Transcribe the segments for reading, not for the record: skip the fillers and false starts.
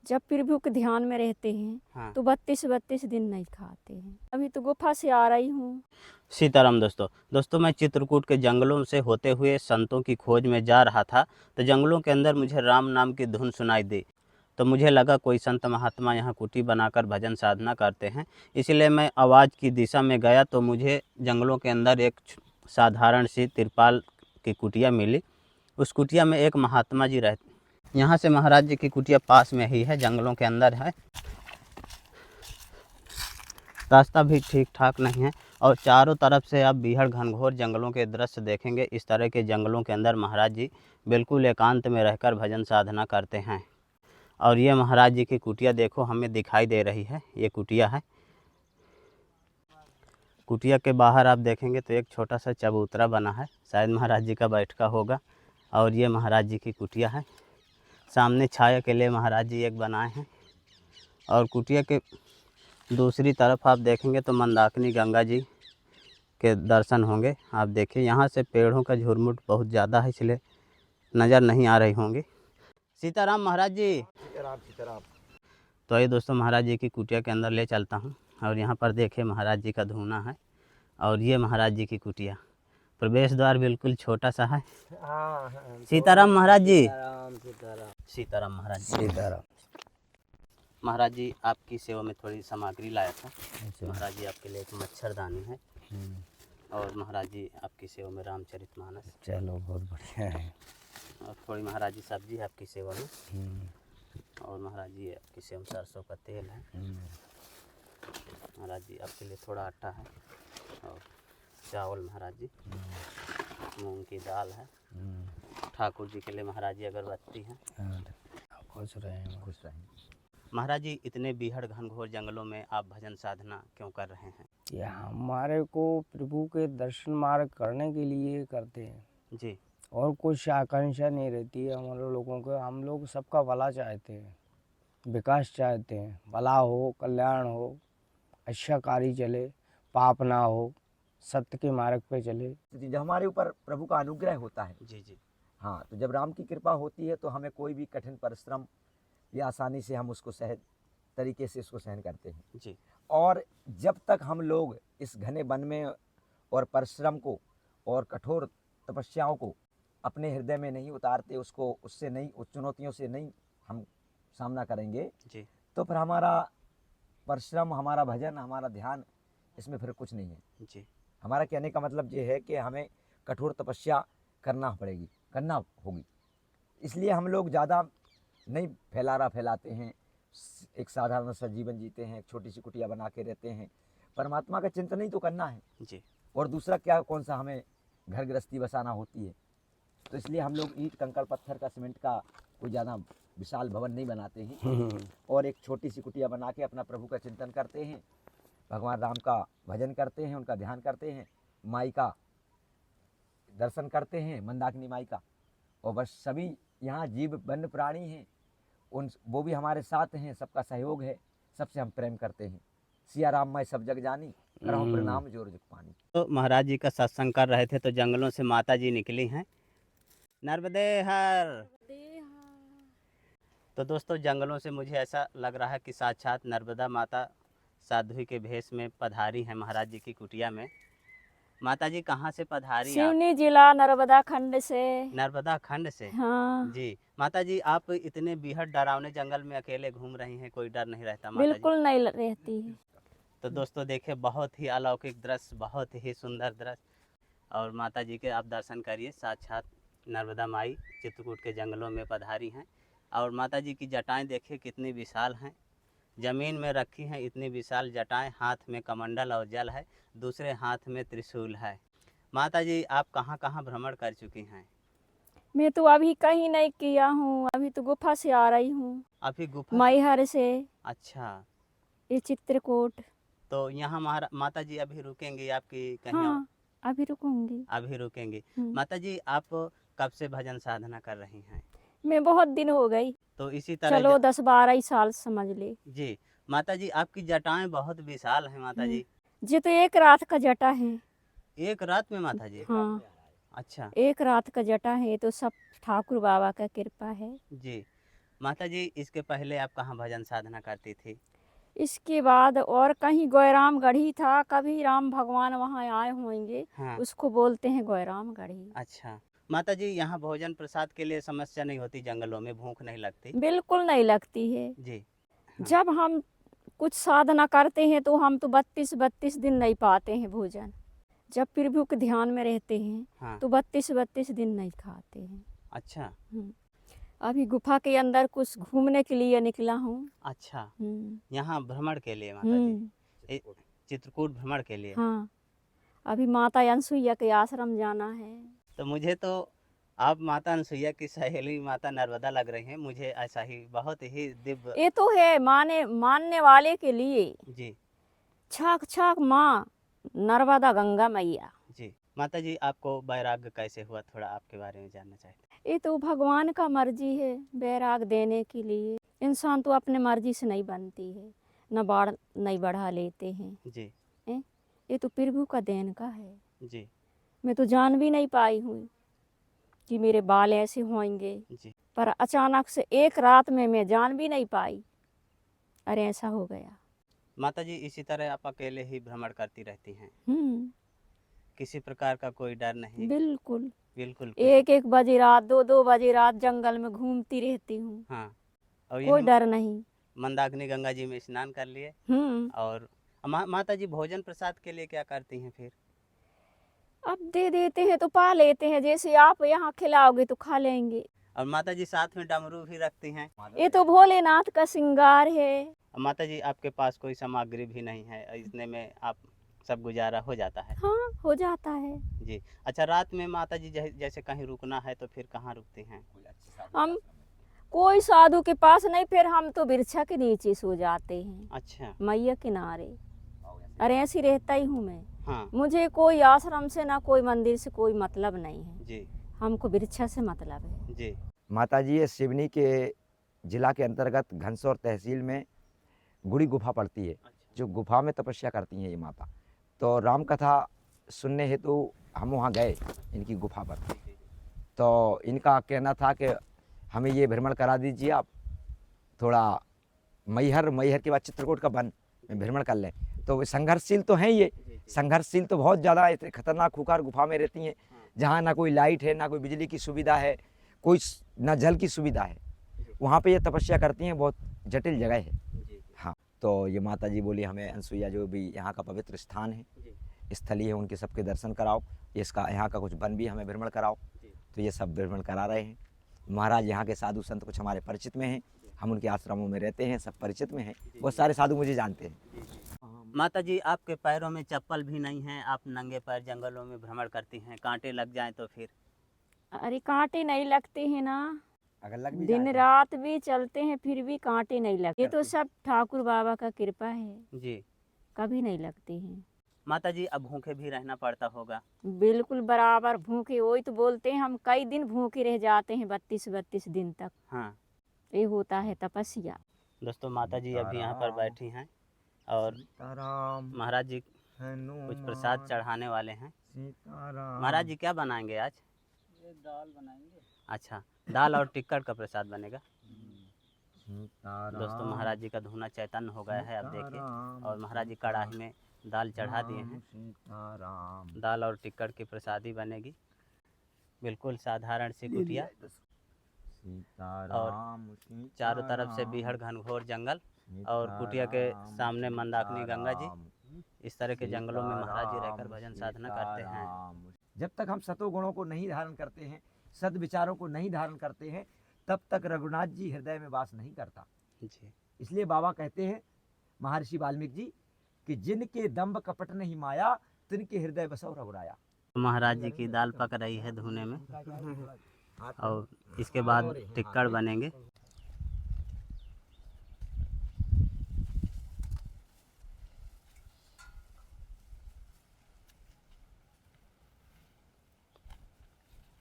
जब प्रभु के ध्यान में रहते हैं हाँ। तो 32 दिन नहीं खाते हैं। अभी तो गुफा से आ रही हूँ। सीताराम दोस्तों मैं चित्रकूट के जंगलों से होते हुए संतों की खोज में जा रहा था, तो जंगलों के अंदर मुझे राम नाम की धुन सुनाई दी। तो मुझे लगा कोई संत महात्मा यहाँ कुटी बनाकर भजन साधना करते हैं, इसलिए मैं आवाज़ की दिशा में गया तो मुझे जंगलों के अंदर एक साधारण सी तिरपाल की कुटिया मिली। उस कुटिया में एक महात्मा जी रहते। यहाँ से महाराज जी की कुटिया पास में ही है, जंगलों के अंदर है। रास्ता भी ठीक ठाक नहीं है और चारों तरफ से आप बीहड़ घनघोर जंगलों के दृश्य देखेंगे। इस तरह के जंगलों के अंदर महाराज जी बिल्कुल एकांत में रहकर भजन साधना करते हैं। और ये महाराज जी की कुटिया देखो हमें दिखाई दे रही है, ये कुटिया है। कुटिया के बाहर आप देखेंगे तो एक छोटा सा चबूतरा बना है, शायद महाराज जी का बैठका होगा। और ये महाराज जी की कुटिया है। सामने छाया के लिए महाराज जी एक बनाए हैं। और कुटिया के दूसरी तरफ आप देखेंगे तो मंदाकिनी गंगा जी के दर्शन होंगे। आप देखिए यहाँ से पेड़ों का झुरमुट बहुत ज़्यादा है, इसलिए नज़र नहीं आ रही होंगी। सीताराम महाराज जी। सीताराम। तो ये दोस्तों महाराज जी की कुटिया के अंदर ले चलता हूँ। और यहाँ पर देखिए महाराज जी का धूना है और ये महाराज जी की कुटिया। प्रवेश द्वार बिल्कुल छोटा सा है। सीताराम महाराज जी। सीताराम महाराज जी। सीताराम। महाराज जी आपकी सेवा में थोड़ी सामग्री लाया था। महाराज जी आपके लिए एक मच्छरदानी है और महाराज जी आपकी सेवा में रामचरितमानस। चलो बहुत बढ़िया है। और थोड़ी महाराज जी सब्जी है आपकी सेवा में। और महाराज जी आपकी सेवा में सरसों का तेल है। महाराज जी आपके लिए थोड़ा आटा है और चावल महाराज जी, मूंग की दाल है। ठाकुर जी के लिए महाराज जी अगरबत्ती है। खुश रहें, खुश रहें। महाराज जी इतने बीहड़ घनघोर जंगलों में आप भजन साधना क्यों कर रहे हैं? ये हमारे को प्रभु के दर्शन मार्ग करने के लिए करते हैं जी। और कुछ आकांक्षा नहीं रहती है हमारे लोगों को। हम लोग सबका भला चाहते हैं, विकास चाहते हैं, भला हो, कल्याण हो, अच्छा कार्य चले, पाप ना हो, सत्य के मार्ग पे चले। जब हमारे ऊपर प्रभु का अनुग्रह होता है, जी जी। हाँ, तो जब राम की कृपा होती है तो हमें कोई भी कठिन परिश्रम या आसानी से हम उसको सहज तरीके से उसको सहन करते हैं जी। और जब तक हम लोग इस घने वन में और परिश्रम को और कठोर तपस्याओं को अपने हृदय में नहीं उतारते, उसको उससे नहीं, उस चुनौतियों से नहीं हम सामना करेंगे जी। तो फिर हमारा परिश्रम, हमारा भजन, हमारा ध्यान, इसमें फिर कुछ नहीं है। जी। हमारा कहने का मतलब ये है कि हमें कठोर तपस्या करना होगी। इसलिए हम लोग ज़्यादा नहीं फैलाते हैं, एक साधारण सा जीवन जीते हैं, एक छोटी सी कुटिया बना के रहते हैं। परमात्मा का चिंतन ही तो करना है जी। और दूसरा क्या, कौन सा हमें घर गृहस्थी बसाना होती है। तो इसलिए हम लोग ईंट, कंकड़, पत्थर का, सीमेंट का कोई ज़्यादा विशाल भवन नहीं बनाते हैं और एक छोटी सी कुटिया बना के अपना प्रभु का चिंतन करते हैं, भगवान राम का भजन करते हैं, उनका ध्यान करते हैं, माई का दर्शन करते हैं, मंदाकिनी माई का। और बस सभी यहाँ जीव वन्य प्राणी हैं, वो भी हमारे साथ हैं, सबका सहयोग है, सबसे हम प्रेम करते हैं। सिया राम मैं सब जग जानी, करहूं प्रणाम जोर जुग पानी। तो महाराज जी का सत्संग कर रहे थे तो जंगलों से माता जी निकली हैं। नर्मदे हर। तो दोस्तों जंगलों से मुझे ऐसा लग रहा है कि साक्षात नर्मदा माता साध्वी के भेष में पधारी हैं महाराज जी की कुटिया में। माता जी कहाँ से पधारी आप? सिवनी जिला नर्मदा खंड से। नर्मदा खंड से। हाँ जी। माता जी आप इतने बीहड़ डरावने जंगल में अकेले घूम रही हैं, कोई डर नहीं रहता माता जी? बिल्कुल नहीं रहती है। तो दोस्तों देखिए बहुत ही अलौकिक दृश्य, बहुत ही सुंदर दृश्य। और माता जी के आप दर्शन करिए, साक्षात नर्मदा माई चित्रकूट के जंगलों में पधारी हैं। और माता जी की जटाएं देखिए कितनी विशाल हैं, ज़मीन में रखी हैं इतनी विशाल जटाएं। हाथ में कमंडल और जल है, दूसरे हाथ में त्रिशूल है। माता जी आप कहाँ कहाँ भ्रमण कर चुकी हैं? मैं तो अभी कहीं नहीं किया हूँ, अभी तो गुफा से आ रही हूँ। अभी गुफा मैहर से। अच्छा। ये चित्रकूट। तो यहाँ माता जी अभी रुकेंगी आपकी कहीं? हाँ अभी रुकूंगी। अभी रुकेंगी। माता जी आप कब से भजन साधना कर रही हैं? मैं बहुत दिन हो गई। तो इसी तरह चलो 10-12 साल समझ ले। जी। माता जी आपकी जटाएं बहुत विशाल हैं माता जी। ये तो एक रात का जटा है। एक रात में माता जी? हाँ अच्छा। एक रात का जटा है, तो सब ठाकुर बाबा का कृपा है। जी। माता जी इसके पहले आप कहाँ भजन साधना करती थी? इसके बाद और कहीं गौराम गढ़ी था, कभी राम भगवान वहाँ आए होंगे, हाँ। उसको बोलते हैं गौराम गढ़ी। अच्छा। माता जी यहाँ भोजन प्रसाद के लिए समस्या नहीं होती, जंगलों में भूख नहीं लगती? बिल्कुल नहीं लगती है। जी। हाँ। जब हम कुछ साधना करते हैं तो हम तो 32 दिन नहीं पाते हैं भोजन। जब प्रभु के ध्यान में रहते हैं हाँ। तो 32 दिन नहीं खाते हैं। अच्छा। अभी गुफा के अंदर कुछ घूमने के लिए निकला हूँ। अच्छा, यहाँ भ्रमण के लिए माता जी? चित्रकूट भ्रमण के लिए? हाँ, अभी माता अनसुईया के आश्रम जाना है। तो मुझे तो आप माता अनसुईया की सहेली माता नर्मदा लग रही हैं, मुझे ऐसा ही बहुत ही दिव्य। ये तो है मानने वाले के लिए। जी। छाक छाक माँ नर्मदा गंगा मैया। जी। माता जी आपको वैराग्य कैसे हुआ, थोड़ा आपके बारे में जानना चाहते हैं। ये तो भगवान का मर्जी है वैराग देने के लिए। इंसान तो अपने मर्जी से नहीं बनती है, न नहीं बढ़ा लेते हैं। जी। ये तो प्रभु का देन का है। जी। मैं तो जान भी नहीं पाई हूँ कि मेरे बाल ऐसे होंगे, जी। पर अचानक से एक रात में मैं जान भी नहीं पाई, अरे ऐसा हो गया। माता जी इसी तरह आप अकेले ही भ्रमण करती रहती हैं? किसी प्रकार का कोई डर नहीं? बिल्कुल। बिल्कुल। 1 बजे रात 2 बजे रात जंगल में घूमती रहती हूँ। हाँ। और कोई डर नहीं। मंदाकिनी गंगा जी में स्नान कर लिए। और माता जी भोजन प्रसाद के लिए क्या करती हैं फिर? अब दे देते हैं तो पा लेते हैं, जैसे आप यहाँ खिलाओगे तो खा लेंगे। और माता जी साथ में डमरू भी रखती हैं? ये तो भोलेनाथ का श्रृंगार है। माता जी आपके पास कोई सामग्री भी नहीं है, इतने में आप सब गुजारा हो जाता है? हाँ, हो जाता है। जी। अच्छा, रात में माता जी जैसे कहीं रुकना है तो फिर कहाँ रुकती हैं? हम कोई साधु के पास नहीं, फिर हम तो वृक्षा के नीचे सो जाते हैं। अच्छा। मैया किनारे। अरे ऐसी रहता ही हूँ मैं। हाँ। मुझे कोई आश्रम से ना कोई मंदिर से कोई मतलब नहीं है। जी। हमको वृक्षा से मतलब है। जी। माता जी ये सिवनी के जिला के अंतर्गत घनसौर तहसील में गुड़ी गुफा पड़ती है। जो गुफा में तपस्या करती हैं ये माता। तो राम कथा सुनने हेतु हम वहाँ गए इनकी गुफा पर। तो इनका कहना था कि हमें ये भ्रमण करा दीजिए आप, थोड़ा मैहर के बाद चित्रकूट का वन में भ्रमण कर लें। तो संघर्षशील तो हैं ये, संघर्षशील तो बहुत ज़्यादा इतने खतरनाक खुकार गुफा में रहती हैं, जहाँ ना कोई लाइट है, ना कोई बिजली की सुविधा है, कोई ना जल की सुविधा है। वहाँ पे ये तपस्या करती हैं, बहुत जटिल जगह है। हाँ, तो ये माता जी बोली हमें अनसुईया जो भी यहाँ का पवित्र स्थान है, स्थली है, उनके सबके दर्शन कराओ, इसका यहाँ का कुछ वन भी हमें भ्रमण कराओ। तो ये सब भ्रमण करा रहे हैं। महाराज यहाँ के साधु संत कुछ हमारे परिचित में हैं, हम उनके आश्रमों में रहते हैं, सब परिचित में हैं, बहुत सारे साधु मुझे जानते हैं। माता जी आपके पैरों में चप्पल भी नहीं है, आप नंगे पैर जंगलों में भ्रमण करती हैं, कांटे लग जाएं तो फिर? अरे कांटे नहीं लगते हैं ना, अगर लग भी दिन रात भी चलते हैं फिर भी कांटे नहीं लगते। ये तो सब ठाकुर बाबा का कृपा है। जी। कभी नहीं लगते हैं। माता जी अब भूखे भी रहना पड़ता होगा? बिल्कुल बराबर भूखे, वही तो बोलते हैं हम कई दिन भूखे रह जाते हैं, 32 दिन तक। हाँ। ये होता है तपस्या। दोस्तों माता जी अभी यहाँ पर बैठी हैं और महाराज जी कुछ प्रसाद चढ़ाने वाले हैं। महाराज जी क्या बनाएंगे आज? दाल बनाएंगे। अच्छा, दाल और टिक्कड़ का प्रसाद बनेगा। दोस्तों महाराज जी का धुना चैतन्य हो गया है, आप देखिए। और महाराज जी कढ़ाई में दाल चढ़ा दिए हैं। दाल और टिक्कड़ की प्रसादी बनेगी, बिल्कुल साधारण सी कुटिया। और चारों तरफ से बीहड़ घनघोर जंगल और कुटिया के सामने मंदाकिनी गंगा जी। इस तरह के जंगलों में महाराज जी रहकर भजन साधना करते हैं। जब तक हम सतोगुणों को नहीं धारण करते हैं, सद विचारों को नहीं धारण करते हैं, तब तक रघुनाथ जी हृदय में वास नहीं करता। जी। इसलिए बाबा कहते हैं महर्षि वाल्मीकि जी कि जिनके दंभ कपट नहीं माया, तिनके हृदय बसौ रघुराया। महाराज जी की दाल पक रही है धुने में और इसके बाद टिक्कड़ बनेंगे।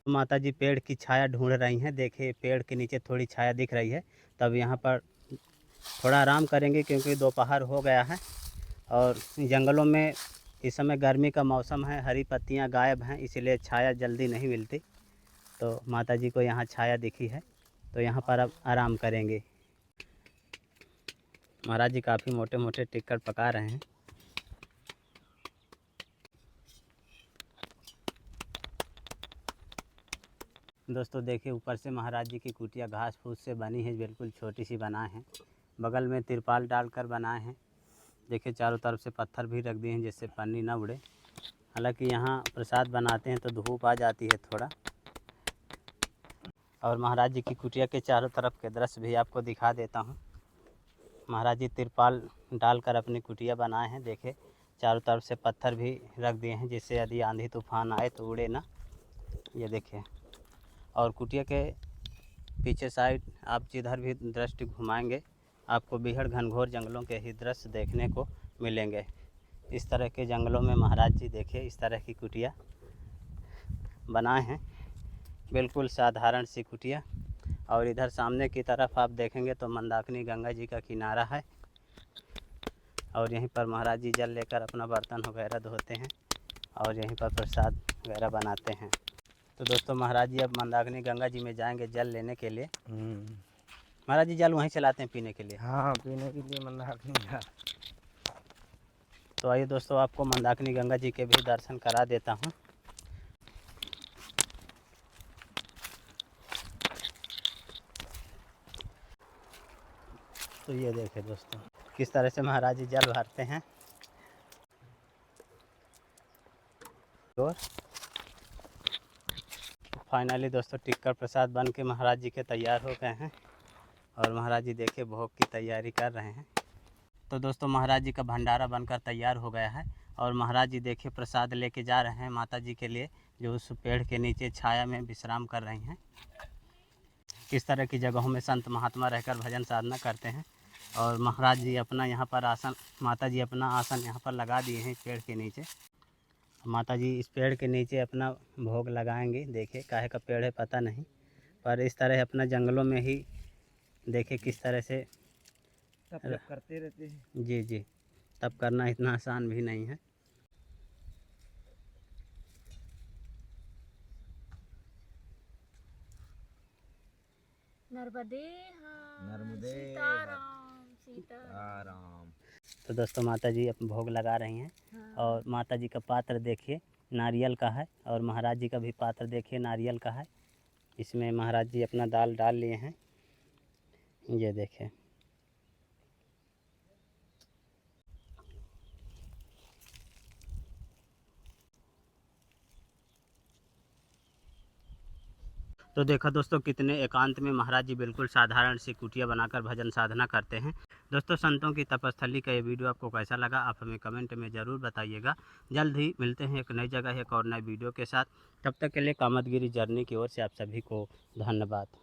माता जी पेड़ की छाया ढूंढ रही हैं। देखिए पेड़ के नीचे थोड़ी छाया दिख रही है, तब यहाँ पर थोड़ा आराम करेंगे क्योंकि दोपहर हो गया है और जंगलों में इस समय गर्मी का मौसम है, हरी पत्तियाँ गायब हैं, इसलिए छाया जल्दी नहीं मिलती। तो माता जी को यहाँ छाया दिखी है तो यहाँ पर अब आराम करेंगे। महाराज जी काफ़ी मोटे मोटे टिक्कर पका रहे हैं। दोस्तों देखिए, ऊपर से महाराज जी की कुटिया घास फूस से बनी है, बिल्कुल छोटी सी बनाए हैं। बगल में तिरपाल डालकर बनाए हैं। देखिए चारों तरफ से पत्थर भी रख दिए हैं जिससे पन्नी ना उड़े। हालांकि यहाँ प्रसाद बनाते हैं तो धूप आ जाती है थोड़ा। और महाराज जी की कुटिया के चारों तरफ के दृश्य भी आपको दिखा देता हूँ। महाराज जी तिरपाल डालकर अपनी कुटिया बनाए हैं। देखिए चारों तरफ से पत्थर भी रख दिए हैं जिससे यदि आंधी तूफान आए तो उड़े ना। ये देखिए, और कुटिया के पीछे साइड आप जिधर भी दृष्टि घुमाएंगे आपको बेहद घनघोर जंगलों के ही दृश्य देखने को मिलेंगे। इस तरह के जंगलों में महाराज जी देखिए इस तरह की कुटिया बनाए हैं, बिल्कुल साधारण सी कुटिया। और इधर सामने की तरफ आप देखेंगे तो मंदाकिनी गंगा जी का किनारा है और यहीं पर महाराज जी जल लेकर अपना बर्तन वगैरह धोते हैं और यहीं पर प्रसाद वगैरह बनाते हैं। तो दोस्तों महाराज जी अब मंदाकिनी गंगा जी में जाएंगे जल लेने के लिए। महाराज जी जल वहीं चलाते हैं पीने के लिए? हाँ, पीने के लिए मंदाकिनी का। तो आइए दोस्तों आपको मंदाकिनी गंगा जी के भी दर्शन करा देता हूँ। तो ये देखिए दोस्तों किस तरह से महाराज जी जल भरते हैं। और फाइनली दोस्तों टिक्कर प्रसाद बन के महाराज जी के तैयार हो गए हैं और महाराज जी देखिए भोग की तैयारी कर रहे हैं। तो दोस्तों महाराज जी का भंडारा बनकर तैयार हो गया है और महाराज जी देखिए प्रसाद लेके जा रहे हैं माता जी के लिए, जो उस पेड़ के नीचे छाया में विश्राम कर रही हैं। किस तरह की जगहों में संत महात्मा रहकर भजन साधना करते हैं। और महाराज जी अपना यहाँ पर आसन, माता जी अपना आसन यहाँ पर लगा दिए हैं इस पेड़ के नीचे। माता जी इस पेड़ के नीचे अपना भोग लगाएंगे। देखिए काहे का पेड़ है पता नहीं, पर इस तरह अपना जंगलों में ही देखिए किस तरह से तब करते रहते हैं। जी जी, तब करना इतना आसान भी नहीं है। नर्मदे नर्मदे सीताराम सीताराम। तो दोस्तों माता जी अब भोग लगा रही हैं। हाँ। और माता जी का पात्र देखिए नारियल का है और महाराज जी का भी पात्र देखिए नारियल का है। इसमें महाराज जी अपना दाल डाल लिए हैं। ये देखें। तो देखा दोस्तों कितने एकांत में महाराज जी बिल्कुल साधारण सी कुटिया बनाकर भजन साधना करते हैं। दोस्तों संतों की तपस्थली का ये वीडियो आपको कैसा लगा आप हमें कमेंट में ज़रूर बताइएगा। जल्द ही मिलते हैं एक नई जगह एक और नए वीडियो के साथ। तब तक के लिए कामतगिरी जर्नी की ओर से आप सभी को धन्यवाद।